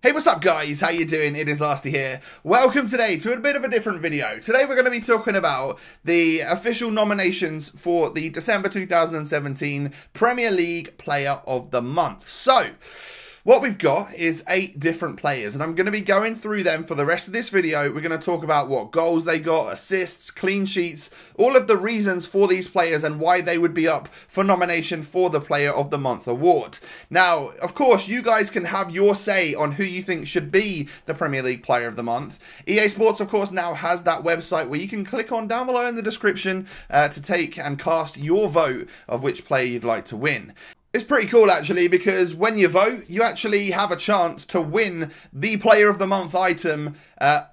Hey, what's up guys? How you doing? It is Lasty here. Welcome today to a bit of a different video. Today we're going to be talking about the official nominations for the December 2017 Premier League Player of the Month. So, what we've got is 8 different players, and I'm going to be going through them for the rest of this video. We're going to talk about what goals they got, assists, clean sheets, all of the reasons for these players and why they would be up for nomination for the Player of the Month award. Now, of course, you guys can have your say on who you think should be the Premier League Player of the Month. EA Sports, of course, now has that website where you can click on down below in the description to take and cast your vote of which player you'd like to win. It's pretty cool actually, because when you vote, you actually have a chance to win the Player of the Month item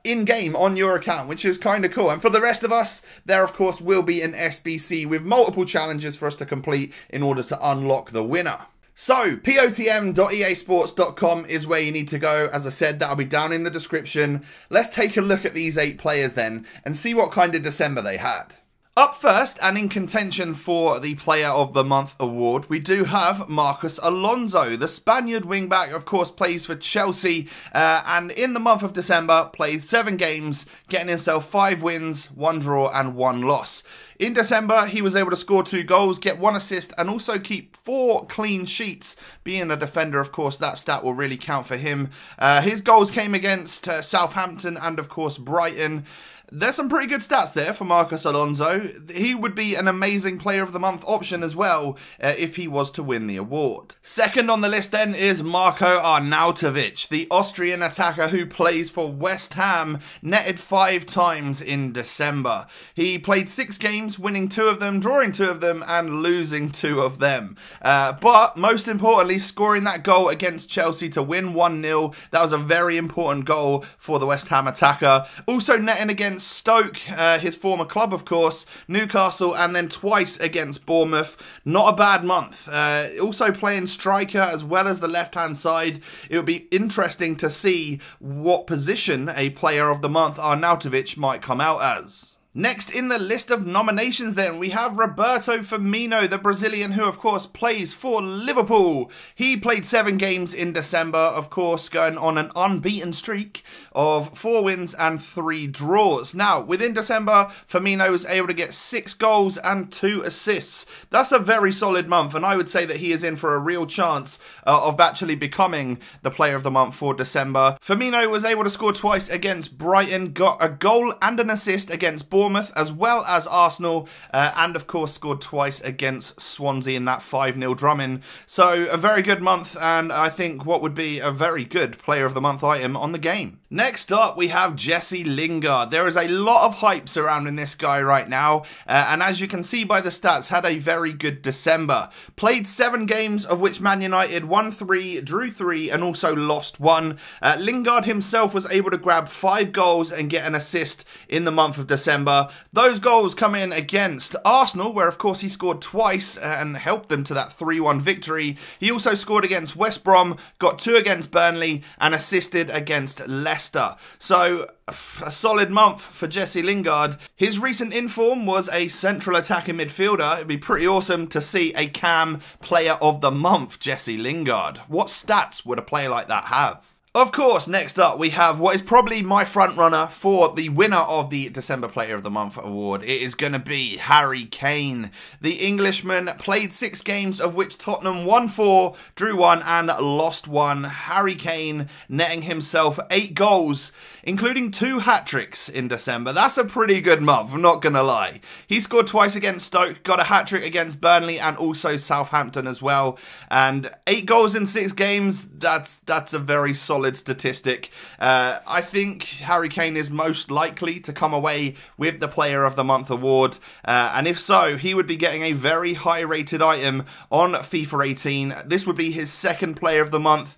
in-game on your account, which is kind of cool. And for the rest of us, there of course will be an SBC with multiple challenges for us to complete in order to unlock the winner. So, POTM.easports.com is where you need to go. As I said, that'll be down in the description. Let's take a look at these 8 players then and see what kind of December they had. Up first, and in contention for the Player of the Month award, we do have Marcos Alonso. The Spaniard wingback, of course, plays for Chelsea, and in the month of December, played 7 games, getting himself 5 wins, 1 draw, and 1 loss. In December, he was able to score 2 goals, get 1 assist, and also keep 4 clean sheets. Being a defender, of course, that stat will really count for him. His goals came against Southampton and, of course, Brighton. There's some pretty good stats there for Marcos Alonso. He would be an amazing Player of the Month option as well if he was to win the award. Second on the list then is Marko Arnautovic, the Austrian attacker who plays for West Ham, netted 5 times in December. He played 6 games, winning 2 of them, drawing 2 of them, and losing 2 of them. But most importantly, scoring that goal against Chelsea to win 1-0. That was a very important goal for the West Ham attacker. Also netting against Stoke, his former club of course, Newcastle, and then twice against Bournemouth. Not a bad month. Also playing striker as well as the left hand side. It would be interesting to see what position a Player of the Month Arnautovic might come out as. Next in the list of nominations then, we have Roberto Firmino, the Brazilian who of course plays for Liverpool. He played 7 games in December, of course going on an unbeaten streak of 4 wins and 3 draws. Now, within December, Firmino was able to get 6 goals and 2 assists. That's a very solid month, and I would say that he is in for a real chance of actually becoming the Player of the Month for December. Firmino was able to score twice against Brighton, got a goal and an assist against Bournemouth, as well as Arsenal, and of course scored twice against Swansea in that 5-0 drumming. So a very good month, and I think what would be a very good Player of the Month item on the game. Next up, we have Jesse Lingard. There is a lot of hype surrounding this guy right now, and as you can see by the stats, had a very good December. Played 7 games, of which Man United won 3, drew 3, and also lost 1. Lingard himself was able to grab 5 goals and get an assist in the month of December. Those goals come in against Arsenal, where of course he scored twice and helped them to that 3-1 victory. He also scored against West Brom, got 2 against Burnley, and assisted against Leicester. So, a solid month for Jesse Lingard. His recent inform was a central attacking midfielder. It'd be pretty awesome to see a CAM Player of the Month Jesse Lingard. What stats would a player like that have? Of course, next up we have what is probably my front runner for the winner of the December Player of the Month award. It is going to be Harry Kane. The Englishman played 6 games, of which Tottenham won 4, drew 1 and lost 1. Harry Kane netting himself 8 goals, including 2 hat-tricks in December. That's a pretty good month, I'm not going to lie. He scored twice against Stoke, got a hat-trick against Burnley and also Southampton as well. And 8 goals in 6 games, that's a very solid statistic. I think Harry Kane is most likely to come away with the Player of the Month award, and if so, he would be getting a very high rated item on FIFA 18. This would be his 2nd Player of the Month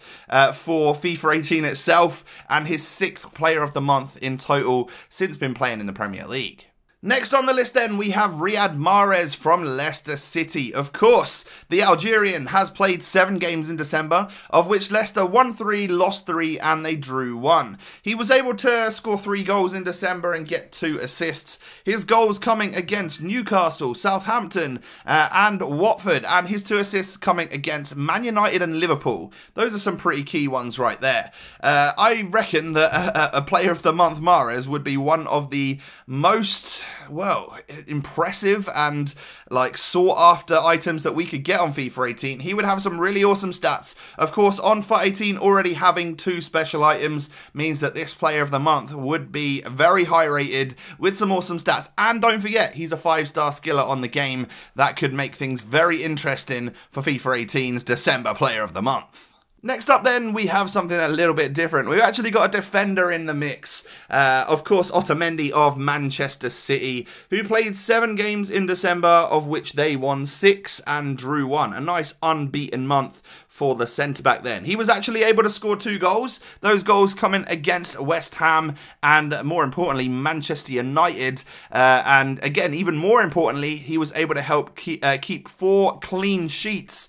for FIFA 18 itself, and his 6th Player of the Month in total since been playing in the Premier League. Next on the list then, we have Riyad Mahrez from Leicester City. Of course, the Algerian has played 7 games in December, of which Leicester won 3, lost 3, and they drew 1. He was able to score 3 goals in December and get 2 assists. His goals coming against Newcastle, Southampton, and Watford, and his 2 assists coming against Man United and Liverpool. Those are some pretty key ones right there. I reckon that a player of the month, Mahrez, would be one of the most, well, impressive and like sought after items that we could get on FIFA 18. He would have some really awesome stats. Of course, on FIFA 18 already having 2 special items means that this player of the month would be very high rated with some awesome stats. And don't forget, he's a 5-star skiller on the game. That could make things very interesting for FIFA 18's December player of the month. Next up then, we have something a little bit different. We've actually got a defender in the mix. Of course, Otamendi of Manchester City, who played 7 games in December, of which they won 6 and drew 1. A nice unbeaten month for the centre-back then. He was actually able to score 2 goals. Those goals coming against West Ham and, more importantly, Manchester United. And again, even more importantly, he was able to help keep 4 clean sheets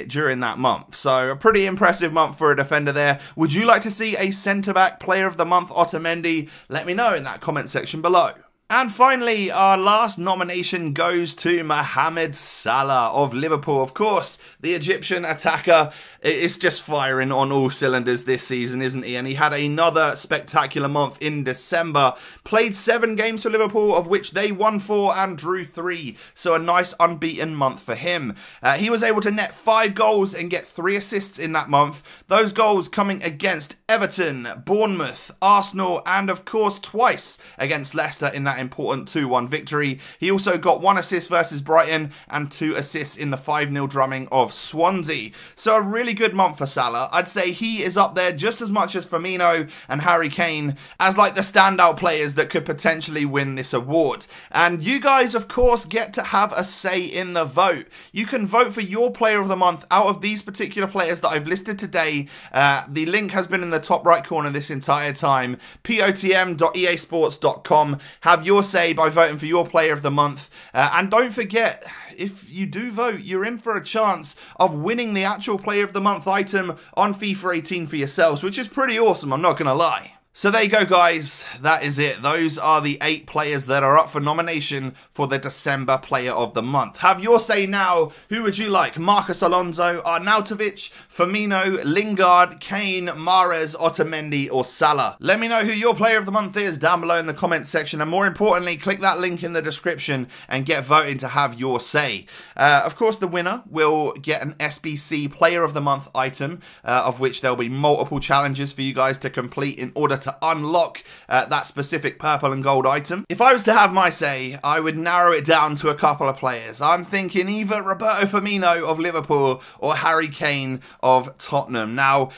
during that month. So a pretty impressive month for a defender there. Would you like to see a centre-back player of the month, Otamendi? Let me know in that comment section below. And finally, our last nomination goes to Mohamed Salah of Liverpool. Of course, the Egyptian attacker is just firing on all cylinders this season, isn't he? And he had another spectacular month in December. Played 7 games for Liverpool, of which they won 4 and drew 3. So a nice unbeaten month for him. He was able to net 5 goals and get 3 assists in that month. Those goals coming against Everton, Bournemouth, Arsenal, and of course twice against Leicester in that important 2-1 victory. He also got 1 assist versus Brighton and 2 assists in the 5-0 drumming of Swansea. So a really good month for Salah. I'd say he is up there just as much as Firmino and Harry Kane as like the standout players that could potentially win this award. And you guys, of course, get to have a say in the vote. You can vote for your player of the month out of these particular players that I've listed today. The link has been in the top right corner this entire time. POTM.easports.com. Have your say by voting for your player of the month. And don't forget, if you do vote, you're in for a chance of winning the actual player of the month item on FIFA 18 for yourselves, which is pretty awesome, I'm not gonna lie. So there you go, guys. That is it. Those are the 8 players that are up for nomination for the December Player of the Month. Have your say now. Who would you like? Marcus Alonso, Arnautovic, Firmino, Lingard, Kane, Mahrez, Otamendi, or Salah? Let me know who your Player of the Month is down below in the comments section. And more importantly, click that link in the description and get voting to have your say. Of course, the winner will get an SBC Player of the Month item, of which there'll be multiple challenges for you guys to complete in order to unlock that specific purple and gold item. If I was to have my say, I would narrow it down to a couple of players. I'm thinking either Roberto Firmino of Liverpool or Harry Kane of Tottenham. Now,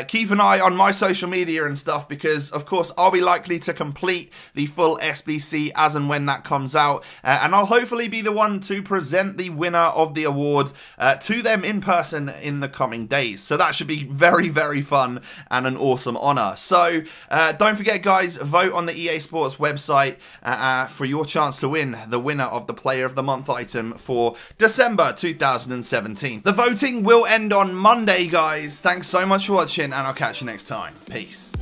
keep an eye on my social media and stuff because, of course, I'll be likely to complete the full SBC as and when that comes out. And I'll hopefully be the one to present the winner of the award to them in person in the coming days. So that should be very, very fun and an awesome honour. So, don't forget, guys, vote on the EA Sports website for your chance to win the winner of the Player of the Month item for December 2017. The voting will end on Monday, guys. Thanks so much for watching, and I'll catch you next time. Peace.